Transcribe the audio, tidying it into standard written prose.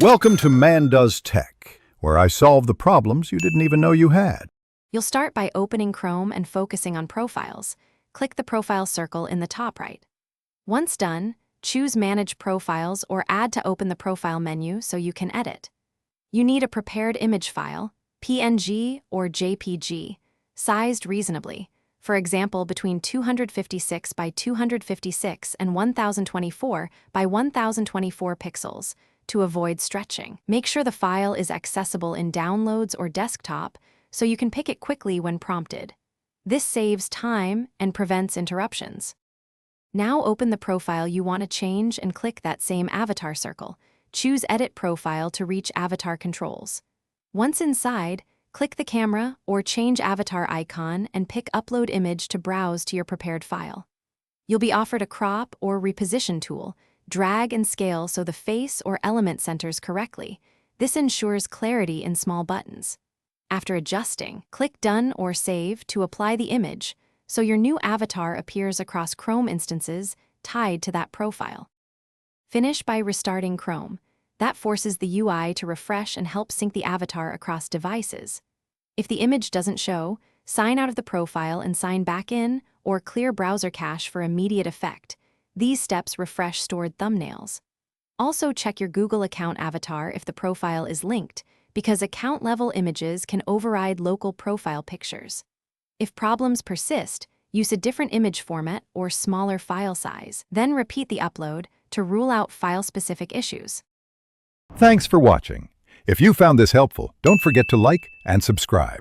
Welcome to Man Does Tech, where I solve the problems you didn't even know you had. You'll start by opening Chrome and focusing on Profiles. Click the profile circle in the top right. Once done, choose Manage Profiles or Add to open the Profile menu so you can edit. You need a prepared image file, PNG or JPG, sized reasonably, for example between 256 by 256 and 1024 by 1024 pixels, to avoid stretching. Make sure the file is accessible in Downloads or Desktop so you can pick it quickly when prompted. This saves time and prevents interruptions. Now open the profile you want to change and click that same avatar circle. Choose Edit Profile to reach avatar controls. Once inside, click the camera or change avatar icon and pick Upload Image to browse to your prepared file. You'll be offered a crop or reposition tool. Drag and scale so the face or element centers correctly. This ensures clarity in small buttons. After adjusting, click Done or Save to apply the image, so your new avatar appears across Chrome instances tied to that profile. Finish by restarting Chrome. That forces the UI to refresh and help sync the avatar across devices. If the image doesn't show, sign out of the profile and sign back in, or clear browser cache for immediate effect. These steps refresh stored thumbnails. Also check your Google account avatar if the profile is linked, because account-level images can override local profile pictures. If problems persist, use a different image format or smaller file size. Then repeat the upload to rule out file-specific issues. Thanks for watching. If you found this helpful, don't forget to like and subscribe.